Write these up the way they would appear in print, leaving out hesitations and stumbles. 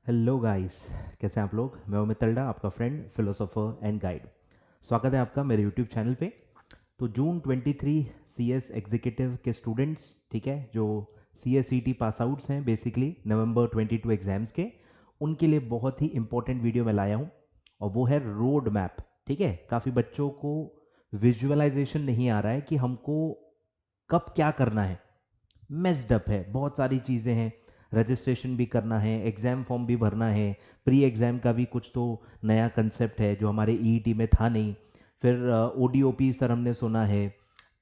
Hello guys, कैसे हैं आप लोग। मैं अमित तल्डा, आपका फ्रेंड, फिलोसोफर एंड गाइड। स्वागत है आपका मेरे यूट्यूब चैनल पे। तो जून 23 सीएस एग्जीक्यूटिव के स्टूडेंट्स, ठीक है, जो सीएसईटी पास आउट्स हैं बेसिकली नवंबर 22 एग्जाम्स के, उनके लिए बहुत ही इंपॉर्टेंट वीडियो मैं लाया हूँ और वो है रोड मैप। ठीक है, काफ़ी बच्चों को विजुअलाइजेशन नहीं आ रहा है कि हमको कब क्या करना है। मेस्ड अप है, बहुत सारी चीज़ें हैं, रजिस्ट्रेशन भी करना है, एग्ज़ाम फॉर्म भी भरना है, प्री एग्ज़ाम का भी कुछ तो नया कंसेप्ट है जो हमारे ईईटी में था नहीं, फिर ओडीओपी सर हमने सुना है।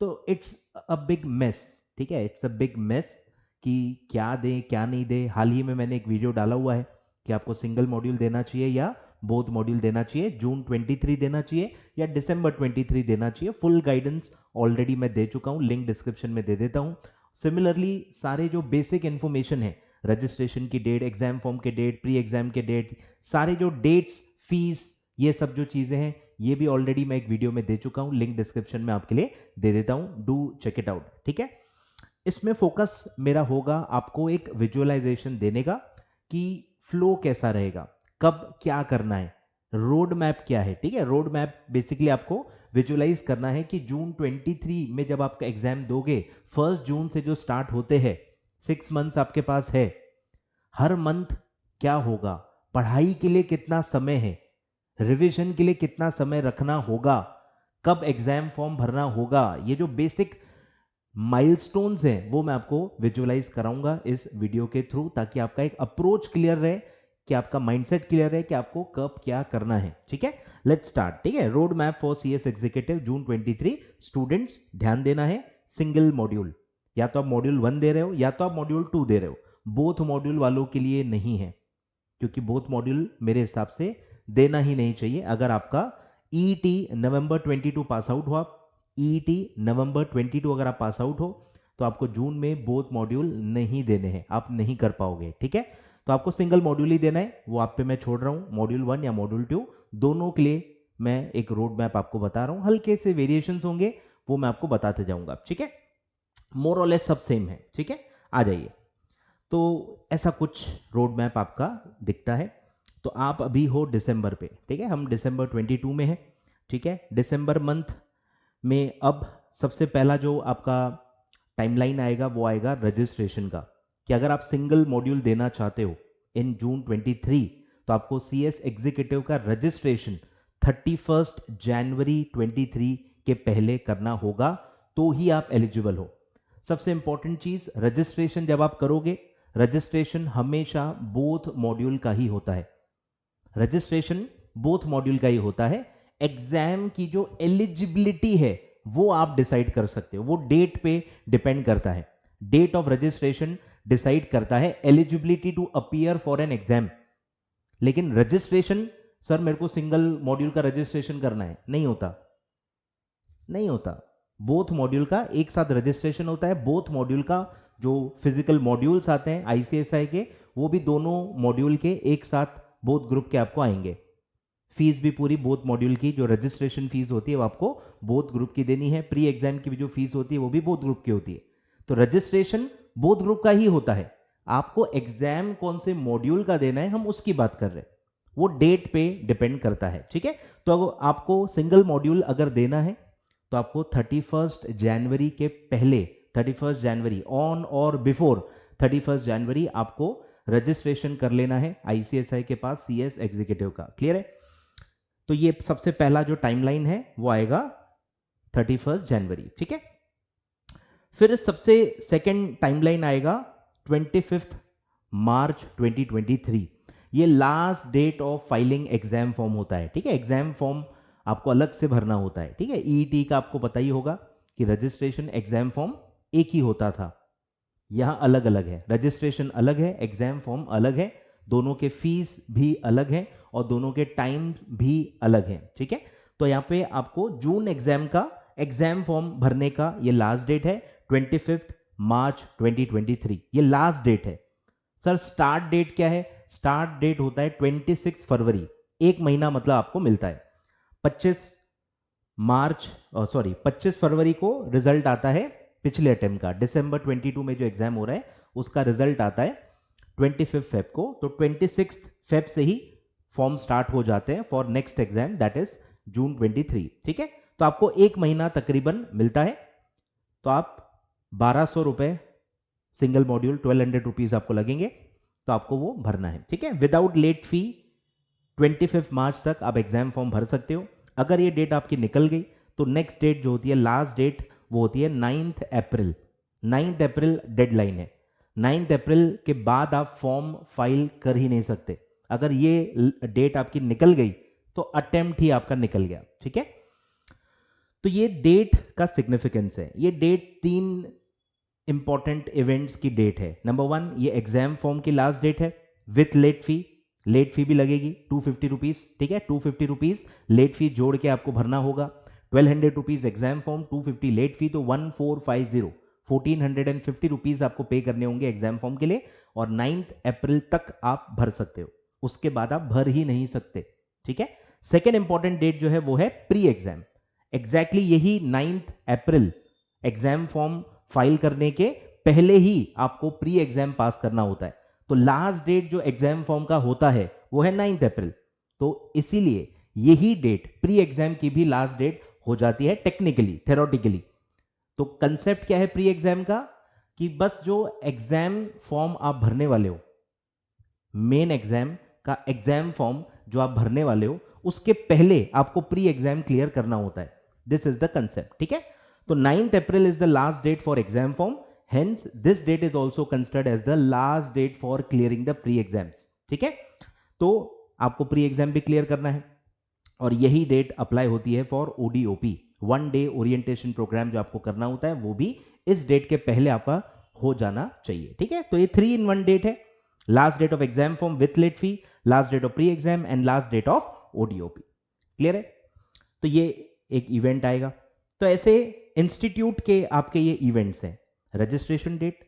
तो इट्स अ बिग मेस। ठीक है, इट्स अ बिग मेस कि क्या दें क्या नहीं दें। हाल ही में मैंने एक वीडियो डाला हुआ है कि आपको सिंगल मॉड्यूल देना चाहिए या बोथ मॉड्यूल देना चाहिए, जून 23 देना चाहिए या दिसंबर 23 देना चाहिए। फुल गाइडेंस ऑलरेडी मैं दे चुका हूँ, लिंक डिस्क्रिप्शन में दे देता हूँ। सिमिलरली सारे जो बेसिक इन्फॉर्मेशन है, रजिस्ट्रेशन की डेट, एग्जाम फॉर्म के डेट, प्री एग्जाम के डेट, सारे जो डेट्स, फीस, ये सब जो चीज़ें हैं, ये भी ऑलरेडी मैं एक वीडियो में दे चुका हूँ, लिंक डिस्क्रिप्शन में आपके लिए दे देता हूँ, डू चेक इट आउट। ठीक है, इसमें फोकस मेरा होगा आपको एक विजुअलाइजेशन देने का कि फ्लो कैसा रहेगा, कब क्या करना है, रोड मैप क्या है। ठीक है, रोड मैप बेसिकली आपको विजुअलाइज करना है कि जून 23 में जब आपका एग्जाम दोगे, 1 जून से जो स्टार्ट होते हैं, 6 मंथ्स आपके पास है, हर मंथ क्या होगा, पढ़ाई के लिए कितना समय है, रिवीजन के लिए कितना समय रखना होगा, कब एग्जाम फॉर्म भरना होगा, ये जो बेसिक माइलस्टोन्स हैं वो मैं आपको विजुअलाइज कराऊंगा इस वीडियो के थ्रू, ताकि आपका एक अप्रोच क्लियर रहे, कि आपका माइंडसेट क्लियर रहे कि आपको कब क्या करना है। ठीक है, लेट्स स्टार्ट। ठीक है, road map for CS executive June 23। Students ध्यान देना है, सिंगल मॉड्यूल, या तो आप मॉड्यूल 1 दे रहे हो या तो आप मॉड्यूल 2 दे रहे हो। बोथ मॉड्यूल वालों के लिए नहीं है, क्योंकि बोथ मॉड्यूल मेरे हिसाब से देना ही नहीं चाहिए। अगर आपका ईटी नवंबर 22 पास आउट हो, आप ईटी नवंबर 22 अगर आप पास आउट हो, तो आपको जून में बोथ मॉड्यूल नहीं देने हैं, आप नहीं कर पाओगे। ठीक है, तो आपको सिंगल मॉड्यूल ही देना है, वो आप पे मैं छोड़ रहा हूँ, मॉड्यूल 1 या मॉड्यूल 2 दोनों के लिए मैं एक रोड मैप आपको बता रहा हूँ। हल्के से वेरिएशंस होंगे, वो मैं आपको बताते जाऊंगा। ठीक है, मोर और लेस सब सेम है। ठीक है, आ जाइए। तो ऐसा कुछ रोड मैप आपका दिखता है। तो आप अभी हो दिसंबर पे, ठीक है, हम दिसंबर 22 में हैं। ठीक है, दिसंबर मंथ में अब सबसे पहला जो आपका टाइमलाइन आएगा वो आएगा रजिस्ट्रेशन का, कि अगर आप सिंगल मॉड्यूल देना चाहते हो इन जून 23, तो आपको सीएस एग्जीक्यूटिव का रजिस्ट्रेशन 31 जनवरी 23 के पहले करना होगा, तो ही आप एलिजिबल हो। सबसे इंपॉर्टेंट चीज, रजिस्ट्रेशन जब आप करोगे, रजिस्ट्रेशन हमेशा बोथ मॉड्यूल का ही होता है। रजिस्ट्रेशन बोथ मॉड्यूल का ही होता है। एग्जाम की जो एलिजिबिलिटी है वो आप डिसाइड कर सकते हो, वो डेट पे डिपेंड करता है। डेट ऑफ रजिस्ट्रेशन डिसाइड करता है eligibility to appear for an exam. लेकिन रजिस्ट्रेशन, सर मेरे को सिंगल मॉड्यूल का रजिस्ट्रेशन करना है, नहीं होता, नहीं होता। बोथ मॉड्यूल का एक साथ रजिस्ट्रेशन होता है। बोथ मॉड्यूल का जो फिजिकल मॉड्यूल्स आते हैं आईसीएसआई के, वो भी दोनों मॉड्यूल के एक साथ बोथ ग्रुप के आपको आएंगे। फीस भी पूरी बोथ मॉड्यूल की, जो रजिस्ट्रेशन फीस होती है वो आपको बोथ ग्रुप की देनी है। प्री एग्जाम की भी जो फीस होती है वो भी बोथ ग्रुप की होती है। तो रजिस्ट्रेशन बोथ ग्रुप का ही होता है। आपको एग्जाम कौन से मॉड्यूल का देना है हम उसकी बात कर रहे हैं, वो डेट पे डिपेंड करता है। ठीक है, तो अगर आपको सिंगल मॉड्यूल अगर देना है तो आपको 31 जनवरी के पहले, 31 जनवरी ऑन और बिफोर 31 जनवरी आपको रजिस्ट्रेशन कर लेना है आईसीएसआई के पास सीएस एग्जीक्यूटिव का। क्लियर है, तो ये सबसे पहला जो टाइमलाइन है वो आएगा 31 जनवरी। ठीक है, फिर सबसे सेकंड टाइमलाइन आएगा 25 मार्च 2023। ये last date of filing exam form होता है। ठीक है, एग्जाम फॉर्म आपको अलग से भरना होता है। ठीक है, ईईटी का आपको पता ही होगा कि रजिस्ट्रेशन एग्जाम फॉर्म एक ही होता था, यहाँ अलग अलग है। रजिस्ट्रेशन अलग है, एग्जाम फॉर्म अलग है, दोनों के फीस भी अलग है और दोनों के टाइम भी अलग है। ठीक है, तो यहाँ पे आपको जून एग्जाम का एग्जाम फॉर्म भरने का ये लास्ट डेट है, 25 मार्च 2023, ये लास्ट डेट है। सर स्टार्ट डेट क्या है? स्टार्ट डेट होता है 26 फरवरी, एक महीना मतलब आपको मिलता है। 25 फरवरी को रिजल्ट आता है पिछले अटेम्प्ट का, दिसंबर 22 में जो एग्जाम हो रहा है उसका रिजल्ट आता है 25 फेब को, तो 26 फेब से ही फॉर्म स्टार्ट हो जाते हैं for next exam that is जून 23। ठीक है, तो आपको एक महीना तकरीबन मिलता है, तो आप 1200 रुपये सिंगल मॉड्यूल 1200 रुपीज आपको लगेंगे, तो आपको वो भरना है। ठीक है, विदाउट लेट फी 25 मार्च तक आप एग्जाम फॉर्म भर सकते हो। अगर ये डेट आपकी निकल गई तो नेक्स्ट डेट जो होती है, लास्ट डेट, वो होती है 9 अप्रैल। 9 अप्रैल डेडलाइन है। 9 अप्रैल के बाद आप फॉर्म फाइल कर ही नहीं सकते। अगर ये डेट आपकी निकल गई तो अटेम्प्ट ही आपका निकल गया। ठीक है, तो ये डेट का सिग्निफिकेंस है। ये डेट 3 इंपॉर्टेंट इवेंट्स की डेट है। नंबर 1, ये एग्जाम फॉर्म की लास्ट डेट है with late fee. Late fee भी लगेगी 250 रुपीज। ठीक है, 250 रुपीज लेट फी जोड़ के आपको भरना होगा। 1200 rupees exam form, 250 late fee, तो 1450 1450 रुपीज आपको पे करने होंगे एग्जाम फॉर्म के लिए, और 9 अप्रैल तक आप भर सकते हो, उसके बाद आप भर ही नहीं सकते। ठीक है, सेकेंड इंपॉर्टेंट डेट जो है वो है प्री एग्जाम। एग्जैक्टली यही 9 अप्रैल एग्जाम फॉर्म फाइल करने के पहले ही आपको प्री एग्जाम पास करना होता है। तो लास्ट डेट जो एग्जाम फॉर्म का होता है वो है 9 अप्रैल, तो इसीलिए यही डेट प्री एग्जाम की भी लास्ट डेट हो जाती है टेक्निकली, थेरोटिकली। तो कंसेप्ट क्या है प्री एग्जाम का, कि बस जो एग्जाम फॉर्म आप भरने वाले हो, मेन एग्जाम का एग्जाम फॉर्म जो आप भरने वाले हो, उसके पहले आपको प्री एग्जाम क्लियर करना होता है। This is the concept. ठीक है, तो 9 April is the last date for exam form, hence this date is also considered as the last date for clearing the pre exams. ठीक है, तो आपको प्री एग्जाम भी क्लियर करना है, और यही डेट अप्लाई होती है for ODOP, 1 day orientation program जो आपको करना होता है, वो भी इस डेट के पहले आपका हो जाना चाहिए। ठीक है, तो ये 3 in 1 डेट है, last date of exam form with late fee, last date of pre exam and last date of ODOP. Clear है, तो ये एक इवेंट आएगा। तो ऐसे इंस्टीट्यूट के आपके ये इवेंट्स हैं, registration date,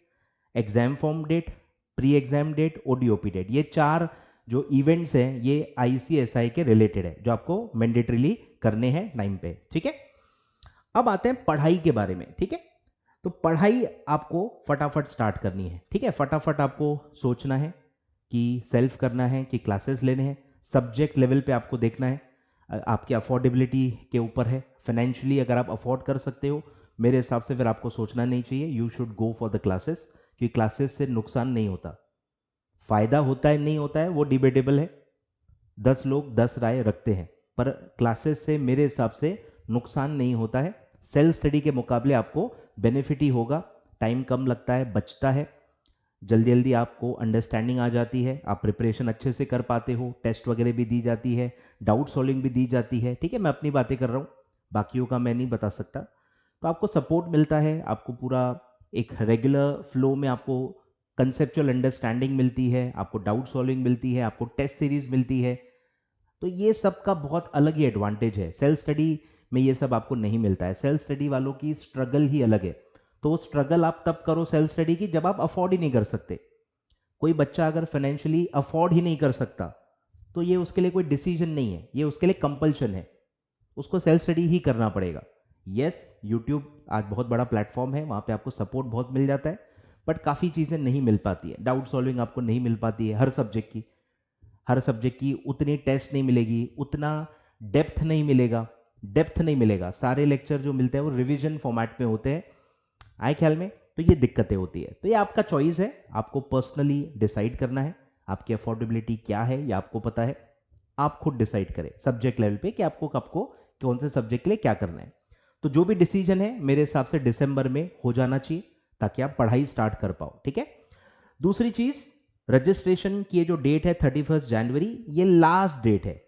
exam form date, pre exam date, ODOP date. ये 4 जो इवेंट्स हैं ये आईसीएसआई के रिलेटेड है, जो आपको मैंडेटरीली करने हैं टाइम पे। ठीक है, अब आते हैं पढ़ाई के बारे में। ठीक है, तो पढ़ाई आपको फटाफट स्टार्ट करनी है। ठीक है, फटाफट आपको सोचना है कि सेल्फ करना है कि क्लासेस लेने हैं, सब्जेक्ट लेवल पे आपको देखना है, आपकी अफोर्डेबिलिटी के ऊपर है। फाइनेंशियली अगर आप अफोर्ड कर सकते हो, मेरे हिसाब से फिर आपको सोचना नहीं चाहिए, you should go for the classes, क्योंकि क्लासेस से नुकसान नहीं होता, फायदा होता है नहीं होता है वो डिबेटेबल है, 10 लोग 10 राय रखते हैं, पर क्लासेस से मेरे हिसाब से नुकसान नहीं होता है। सेल्फ स्टडी के मुकाबले आपको बेनिफिट ही होगा, टाइम कम लगता है, बचता है, जल्दी जल्दी आपको अंडरस्टैंडिंग आ जाती है, आप प्रिपरेशन अच्छे से कर पाते हो, टेस्ट वगैरह भी दी जाती है, डाउट सॉल्विंग भी दी जाती है। ठीक है, मैं अपनी बातें कर रहा हूँ, बाकियों का मैं नहीं बता सकता। तो आपको सपोर्ट मिलता है, आपको पूरा एक रेगुलर फ्लो में आपको कंसेप्चुअल अंडरस्टैंडिंग मिलती है, आपको डाउट सॉल्विंग मिलती है, आपको टेस्ट सीरीज मिलती है। तो ये सब का बहुत अलग ही एडवांटेज है। सेल्फ स्टडी में ये सब आपको नहीं मिलता है, सेल्फ स्टडी वालों की स्ट्रगल ही अलग है। तो स्ट्रगल आप तब करो सेल्फ स्टडी की जब आप अफोर्ड ही नहीं कर सकते। कोई बच्चा अगर फाइनेंशियली अफोर्ड ही नहीं कर सकता तो ये उसके लिए कोई डिसीजन नहीं है, ये उसके लिए कंपल्शन है, उसको सेल्फ स्टडी ही करना पड़ेगा। यस, यूट्यूब आज बहुत बड़ा प्लेटफॉर्म है, वहाँ पे आपको सपोर्ट बहुत मिल जाता है, बट काफ़ी चीज़ें नहीं मिल पाती है, डाउट सॉल्विंग आपको नहीं मिल पाती है, हर सब्जेक्ट की उतनी टेस्ट नहीं मिलेगी, उतना डेप्थ नहीं मिलेगा। सारे लेक्चर जो मिलते हैं वो रिवीजन फॉर्मेट में होते हैं, आए ख्याल में। तो ये दिक्कतें होती है, तो ये आपका चॉइस है, आपको पर्सनली डिसाइड करना है, आपकी अफोर्डेबिलिटी क्या है ये आपको पता है, आप खुद डिसाइड करें सब्जेक्ट लेवल पे कि आपको कौन से सब्जेक्ट के लिए क्या करना है। तो जो भी डिसीजन है मेरे हिसाब से दिसंबर में हो जाना चाहिए, ताकि आप पढ़ाई स्टार्ट कर पाओ। ठीक है, दूसरी चीज, रजिस्ट्रेशन की जो डेट है 31 जनवरी, ये लास्ट डेट है।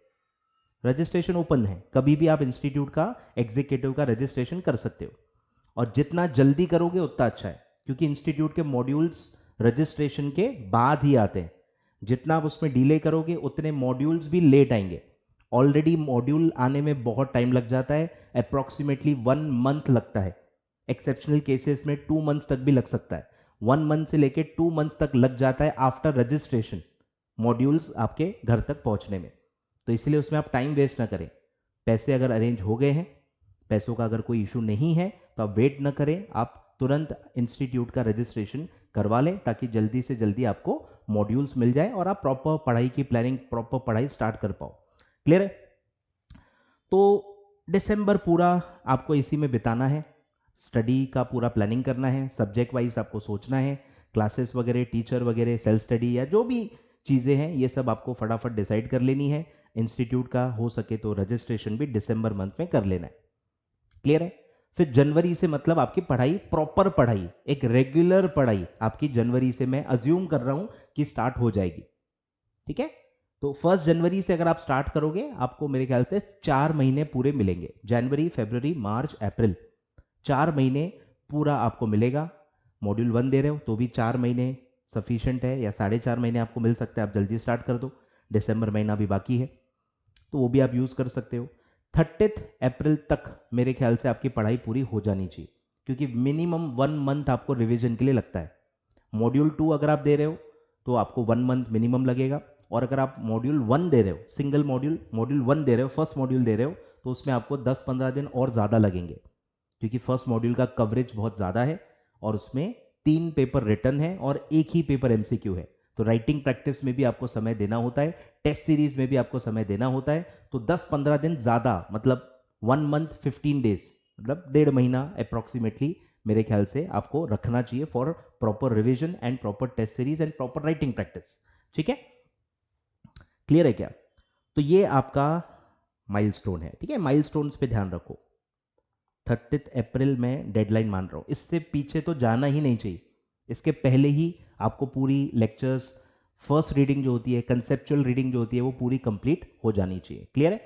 रजिस्ट्रेशन ओपन है, कभी भी आप इंस्टीट्यूट का एग्जीक्यूटिव का रजिस्ट्रेशन कर सकते हो, और जितना जल्दी करोगे उतना अच्छा है, क्योंकि इंस्टीट्यूट के मॉड्यूल्स रजिस्ट्रेशन के बाद ही आते हैं। जितना आप उसमें डिले करोगे उतने मॉड्यूल्स भी लेट आएंगे। ऑलरेडी मॉड्यूल आने में बहुत टाइम लग जाता है, अप्रॉक्सीमेटली 1 मंथ लगता है, एक्सेप्शनल केसेस में 2 मंथ्स तक भी लग सकता है। 1 मंथ से लेके 2 मंथ्स तक लग जाता है आफ्टर रजिस्ट्रेशन मॉड्यूल्स आपके घर तक पहुंचने में। तो इसलिए उसमें आप टाइम वेस्ट ना करें। पैसे अगर अरेंज हो गए हैं, पैसों का अगर कोई इशू नहीं है, तो आप वेट ना करें, आप तुरंत इंस्टीट्यूट का रजिस्ट्रेशन करवा लें, ताकि जल्दी से जल्दी आपको मॉड्यूल्स मिल जाए और आप प्रॉपर पढ़ाई की प्लानिंग, प्रॉपर पढ़ाई स्टार्ट कर पाओ। क्लियर है? तो दिसंबर पूरा आपको इसी में बिताना है, स्टडी का पूरा प्लानिंग करना है, सब्जेक्ट वाइज आपको सोचना है, क्लासेस वगैरह, टीचर वगैरह, सेल्फ स्टडी या जो भी चीज़ें हैं ये सब आपको फटाफट डिसाइड कर लेनी है। इंस्टीट्यूट का हो सके तो रजिस्ट्रेशन भी दिसंबर मंथ में कर लेना है। क्लियर है? फिर जनवरी से मतलब आपकी पढ़ाई, प्रॉपर पढ़ाई, एक रेगुलर पढ़ाई आपकी जनवरी से मैं अज्यूम कर रहा हूं कि स्टार्ट हो जाएगी। ठीक है? तो 1 जनवरी से अगर आप स्टार्ट करोगे आपको मेरे ख्याल से 4 महीने पूरे मिलेंगे। जनवरी, फरवरी, मार्च, अप्रैल, 4 महीने पूरा आपको मिलेगा। मॉड्यूल 1 दे रहे हो तो भी 4 महीने सफिशिएंट है, या 4.5 महीने आपको मिल सकता है, आप जल्दी स्टार्ट कर दो। दिसंबर महीना भी बाकी है तो वो भी आप यूज़ कर सकते हो। 30 अप्रैल तक मेरे ख्याल से आपकी पढ़ाई पूरी हो जानी चाहिए, क्योंकि मिनिमम 1 मंथ आपको रिवीजन के लिए लगता है। मॉड्यूल 2 अगर आप दे रहे हो तो आपको 1 मंथ मिनिमम लगेगा, और अगर आप मॉड्यूल 1 दे रहे हो, सिंगल मॉड्यूल 1 दे रहे हो, फर्स्ट मॉड्यूल दे रहे हो, तो उसमें आपको 10-15 दिन और ज़्यादा लगेंगे, क्योंकि फर्स्ट मॉड्यूल का कवरेज बहुत ज़्यादा है और उसमें 3 पेपर रिटर्न है और 1 ही पेपर एमसीक्यू है। तो राइटिंग प्रैक्टिस में भी आपको समय देना होता है, टेस्ट सीरीज में भी आपको समय देना होता है। तो 10-15 दिन ज़्यादा, मतलब 1 मंथ 15 डेज, मतलब 1.5 महीना अप्रॉक्सीमेटली मेरे ख्याल से आपको रखना चाहिए for proper revision and proper test series and proper writing practice. ठीक है? क्लियर है क्या? तो ये आपका माइलस्टोन है। ठीक है? माइलस्टोन्स पे ध्यान रखो। 30 अप्रैल में डेडलाइन मान रहा हूँ, इससे पीछे तो जाना ही नहीं चाहिए। इसके पहले ही आपको पूरी लेक्चर्स, फर्स्ट रीडिंग जो होती है, कंसेप्चुअल रीडिंग जो होती है, वो पूरी कंप्लीट हो जानी चाहिए। क्लियर है?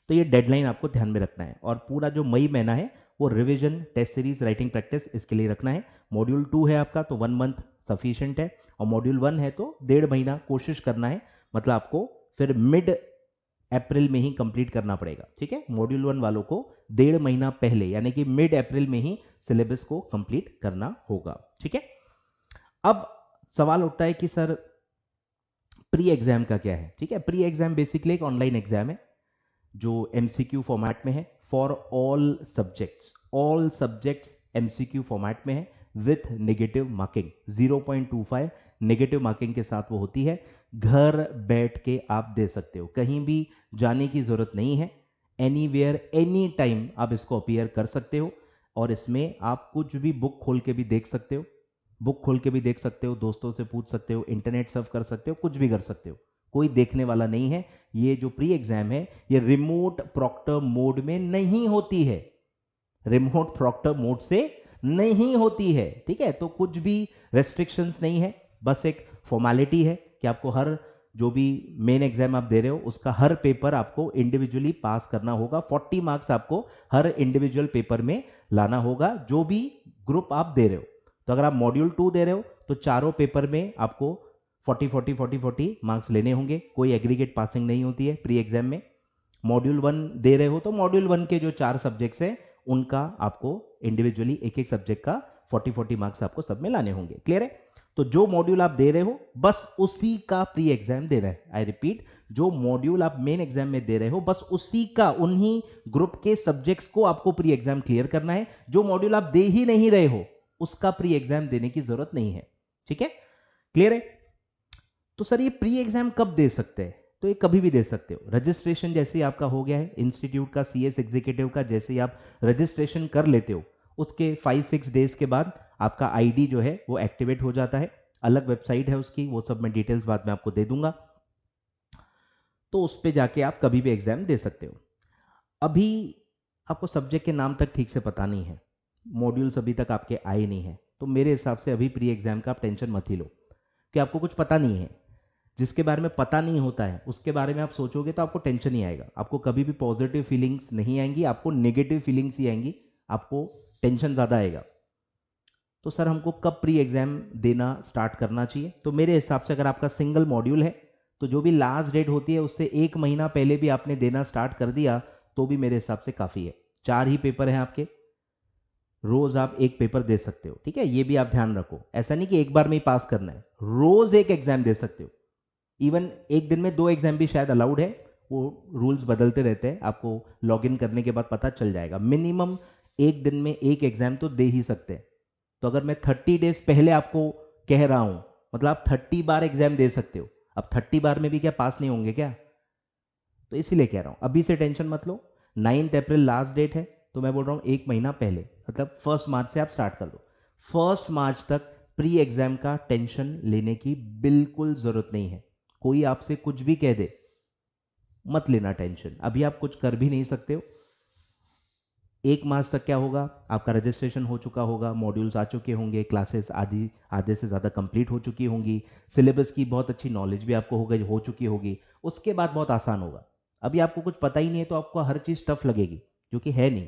तो ये डेडलाइन आपको ध्यान में रखना है, और पूरा जो मई महीना है वो revision, test series, writing practice इसके लिए रखना है। मॉड्यूल 2 है आपका तो 1 मंथ सफिशिएंट है, और मॉड्यूल 1 है तो 1.5 महीना कोशिश करना है, मतलब आपको फिर मिड अप्रैल में ही कंप्लीट करना पड़ेगा। ठीक है? मॉड्यूल 1 वालों को 1.5 महीना पहले, यानी कि मिड अप्रैल में ही सिलेबस को कंप्लीट करना होगा। ठीक है? अब सवाल उठता है कि सर प्री एग्जाम का क्या है? ठीक है? प्री एग्जाम बेसिकली एक ऑनलाइन एग्जाम है जो एमसीक्यू फॉर्मेट में है for all subjects MCQ format में है with negative marking. 0.25 negative marking के साथ वो होती है। घर बैठ के आप दे सकते हो, कहीं भी जाने की जरूरत नहीं है। एनीवेयर एनी टाइम आप इसको अपीयर कर सकते हो, और इसमें आप कुछ भी बुक खोल के भी देख सकते हो, दोस्तों से पूछ सकते हो, इंटरनेट सर्फ कर सकते हो, कुछ भी कर सकते हो, कोई देखने वाला नहीं है। ये जो प्री एग्जाम है ये रिमोट प्रॉक्टर मोड में नहीं होती है, रिमोट प्रॉक्टर मोड से नहीं होती है। ठीक है? तो कुछ भी रेस्ट्रिक्शंस नहीं है, बस एक फॉर्मेलिटी है कि आपको हर जो भी मेन एग्जाम आप दे रहे हो उसका हर पेपर आपको इंडिविजुअली पास करना होगा। 40 मार्क्स आपको हर इंडिविजुअल पेपर में लाना होगा, जो भी ग्रुप आप दे रहे हो। तो अगर आप मॉड्यूल 2 दे रहे हो तो चारों पेपर में आपको 40 मार्क्स लेने होंगे, कोई एग्रीगेट पासिंग नहीं होती है प्री एग्जाम में। मॉड्यूल 1 दे रहे हो तो मॉड्यूल 1 के जो 4 सब्जेक्ट्स हैं उनका आपको इंडिविजुअली एक एक सब्जेक्ट का 40 मार्क्स आपको सब में लाने होंगे। क्लियर है? तो जो मॉड्यूल आप दे रहे हो बस उसी का प्री एग्जाम दे रहा है। आई रिपीट, जो मॉड्यूल आप मेन एग्जाम में दे रहे हो बस उसी का, उन्हीं ग्रुप के सब्जेक्ट्स को आपको प्री एग्जाम क्लियर करना है। जो मॉड्यूल आप दे ही नहीं रहे हो उसका प्री एग्जाम देने की जरूरत नहीं है। ठीक है? क्लियर है? तो सर ये प्री एग्जाम कब दे सकते हैं? तो ये कभी भी दे सकते हो। रजिस्ट्रेशन जैसे ही आपका हो गया है इंस्टीट्यूट का, सीएस एग्जीक्यूटिव का, जैसे ही आप रजिस्ट्रेशन कर लेते हो उसके 5-6 डेज के बाद आपका आईडी जो है वो एक्टिवेट हो जाता है। अलग वेबसाइट है उसकी, वो सब मैं डिटेल्स बाद में आपको दे दूंगा। तो उस पर जाके आप कभी भी एग्जाम दे सकते हो। अभी आपको सब्जेक्ट के नाम तक ठीक से पता नहीं है, मॉड्यूल्स अभी तक आपके आए नहीं है, तो मेरे हिसाब से अभी प्री एग्जाम का आप टेंशन मत ही लो कि आपको कुछ पता नहीं है। जिसके बारे में पता नहीं होता है उसके बारे में आप सोचोगे तो आपको टेंशन ही आएगा, आपको कभी भी पॉजिटिव फीलिंग्स नहीं आएंगी, आपको नेगेटिव फीलिंग्स ही आएंगी, आपको टेंशन ज़्यादा आएगा। तो सर हमको कब प्री एग्जाम देना स्टार्ट करना चाहिए? तो मेरे हिसाब से अगर आपका सिंगल मॉड्यूल है तो जो भी लास्ट डेट होती है उससे 1 महीना पहले भी आपने देना स्टार्ट कर दिया तो भी मेरे हिसाब से काफ़ी है। 4 ही पेपर हैं आपके, रोज आप एक पेपर दे सकते हो। ठीक है? ये भी आप ध्यान रखो, ऐसा नहीं कि एक बार में ही पास करना है, रोज एक एग्जाम दे सकते हो। इवन एक दिन में 2 एग्जाम भी शायद अलाउड है, वो रूल्स बदलते रहते हैं, आपको लॉगिन करने के बाद पता चल जाएगा। मिनिमम एक दिन में एक एग्जाम तो दे ही सकते हैं। तो अगर मैं 30 डेज पहले आपको कह रहा हूं मतलब आप 30 बार एग्जाम दे सकते हो। अब 30 बार में भी क्या पास नहीं होंगे क्या? तो इसीलिए कह रहा हूँ अभी से टेंशन मत लो। 9 अप्रैल लास्ट डेट है, तो मैं बोल रहा हूँ एक महीना पहले, मतलब 1 मार्च से आप स्टार्ट कर दो। 1 मार्च तक प्री एग्जाम का टेंशन लेने की बिल्कुल जरूरत नहीं है। कोई आपसे कुछ भी कह दे, मत लेना टेंशन, अभी आप कुछ कर भी नहीं सकते हो। 1 मार्च तक क्या होगा, आपका रजिस्ट्रेशन हो चुका होगा, मॉड्यूल्स आ चुके होंगे, क्लासेस आधी आधे से ज़्यादा कंप्लीट हो चुकी होंगी, सिलेबस की बहुत अच्छी नॉलेज भी आपको हो चुकी होगी। उसके बाद बहुत आसान होगा। अभी आपको कुछ पता ही नहीं है तो आपको हर चीज़ टफ लगेगी, जो कि है नहीं।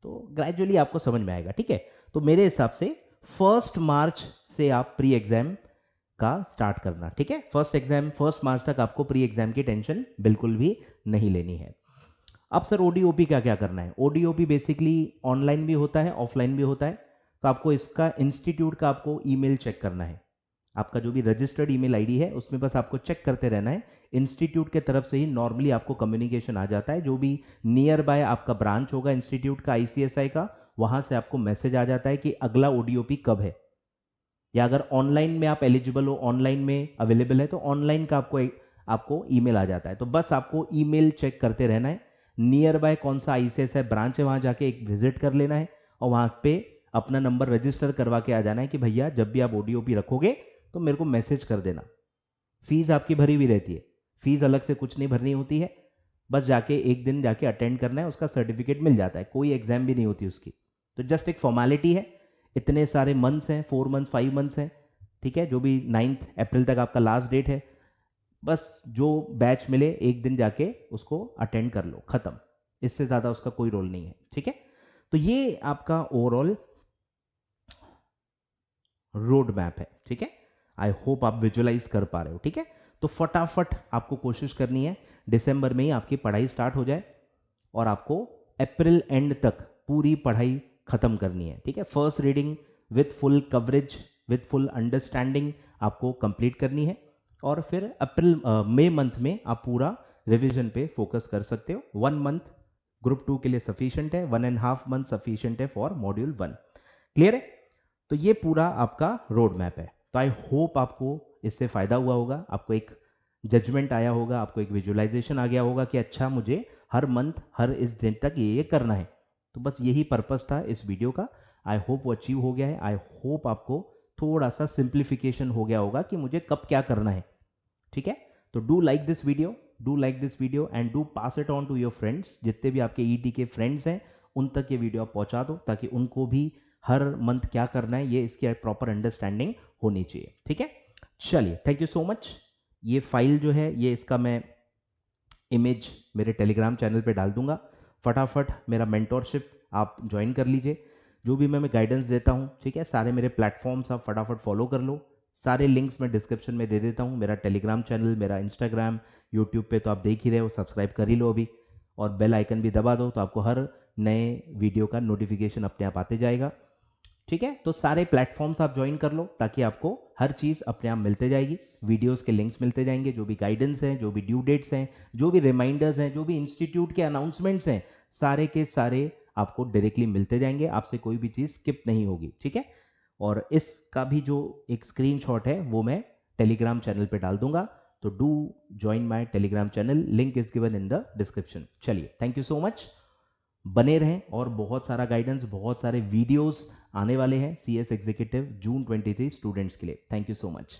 तो ग्रेजुअली आपको समझ में आएगा, ठीक है। तो मेरे हिसाब से 1 मार्च से आप प्री एग्जाम का स्टार्ट करना, ठीक है। 1 मार्च तक आपको प्री एग्जाम की टेंशन बिल्कुल भी नहीं लेनी है। अब सर ओडीओपी क्या क्या करना है? ओडीओपी बेसिकली ऑनलाइन भी होता है, ऑफलाइन भी होता है। तो आपको इसका इंस्टीट्यूट का आपको ईमेल चेक करना है। आपका जो भी रजिस्टर्ड ईमेल आईडी है उसमें बस आपको चेक करते रहना है। इंस्टीट्यूट के तरफ से ही नॉर्मली आपको कम्युनिकेशन आ जाता है। जो भी नियर बाय आपका ब्रांच होगा इंस्टीट्यूट का, आईसीएसआई का, वहां से आपको मैसेज आ जाता है कि अगला ओडीओपी कब है। या अगर ऑनलाइन में आप एलिजिबल हो, ऑनलाइन में अवेलेबल है, तो ऑनलाइन का आपको ईमेल आ जाता है। तो बस आपको ईमेल चेक करते रहना है। नियर बाय कौन सा आईसीएसआई ब्रांच है वहां जाके एक विजिट कर लेना है, और वहां पे अपना नंबर रजिस्टर करवा के आ जाना है कि भैया जब भी आप ओडीओपी रखोगे तो मेरे को मैसेज कर देना। फीस आपकी भरी हुई रहती है, फीस अलग से कुछ नहीं भरनी होती है। बस जाके एक दिन जाके अटेंड करना है, उसका सर्टिफिकेट मिल जाता है, कोई एग्जाम भी नहीं होती उसकी। तो जस्ट एक फॉर्मेलिटी है। इतने सारे मंथ्स हैं, 4 मंथ 5 मंथ्स हैं, ठीक है। जो भी 9 अप्रैल तक आपका लास्ट डेट है, बस जो बैच मिले एक दिन जाके उसको अटेंड कर लो, खत्म। इससे ज़्यादा उसका कोई रोल नहीं है, ठीक है। तो ये आपका ओवरऑल रोड मैप है, ठीक है। आई होप आप विजुअलाइज कर पा रहे हो, ठीक है। तो फटाफट आपको कोशिश करनी है दिसंबर में ही आपकी पढ़ाई स्टार्ट हो जाए, और आपको अप्रैल एंड तक पूरी पढ़ाई खत्म करनी है, ठीक है। First reading with full coverage, with full understanding आपको कंप्लीट करनी है, और फिर मई मंथ में आप पूरा रिवीजन पे फोकस कर सकते हो। 1 मंथ ग्रुप 2 के लिए सफिशियंट है, 1.5 मंथ सफिशियंट है फॉर मॉड्यूल 1। क्लियर है? तो ये पूरा आपका रोड मैप है। तो आई होप आपको इससे फायदा हुआ होगा, आपको एक जजमेंट आया होगा, आपको एक विजुअलाइजेशन आ गया होगा कि अच्छा मुझे हर मंथ हर इस दिन तक ये करना है। तो बस यही पर्पस था इस वीडियो का। आई होप वो अचीव हो गया है। आई होप आपको थोड़ा सा सिंप्लीफिकेशन हो गया होगा कि मुझे कब क्या करना है, ठीक है। तो do like this video, do like this video and do pass it on to your friends. जितने भी आपके ईटी के फ्रेंड्स हैं उन तक ये वीडियो आप पहुंचा दो, ताकि उनको भी हर मंथ क्या करना है ये इसकी प्रॉपर अंडरस्टैंडिंग होनी चाहिए, ठीक है। चलिए, थैंक यू सो मच। ये फाइल जो है ये इसका मैं इमेज मेरे टेलीग्राम चैनल पे डाल दूंगा। फटाफट मेरा मेंटोरशिप आप ज्वाइन कर लीजिए। जो भी मैं गाइडेंस देता हूँ, ठीक है, सारे मेरे प्लेटफॉर्म्स आप फटाफट फॉलो कर लो। सारे लिंक्स मैं डिस्क्रिप्शन में दे देता हूँ। मेरा टेलीग्राम चैनल, मेरा इंस्टाग्राम, यूट्यूब पे तो आप देख ही रहे हो, सब्सक्राइब कर ही लो अभी, और बेल आइकन भी दबा दो, तो आपको हर नए वीडियो का नोटिफिकेशन अपने आप आते जाएगा, ठीक है। तो सारे प्लेटफॉर्म्स आप ज्वाइन कर लो, ताकि आपको हर चीज़ अपने आप मिलते जाएगी। वीडियोस के लिंक्स मिलते जाएंगे, जो भी गाइडेंस हैं, जो भी ड्यू डेट्स हैं, जो भी रिमाइंडर्स हैं, जो भी इंस्टीट्यूट के अनाउंसमेंट्स हैं, सारे के सारे आपको डायरेक्टली मिलते जाएंगे। आपसे कोई भी चीज़ स्किप नहीं होगी, ठीक है। और इसका भी जो एक स्क्रीनशॉट है वो मैं टेलीग्राम चैनल पे डाल दूंगा। तो do join my Telegram channel, link is given in the description. चलिए, थैंक यू सो मच। बने रहें, और बहुत सारा गाइडेंस, बहुत सारे वीडियोस आने वाले हैं सीएस एग्जीक्यूटिव जून 23 स्टूडेंट्स के लिए। Thank you so much.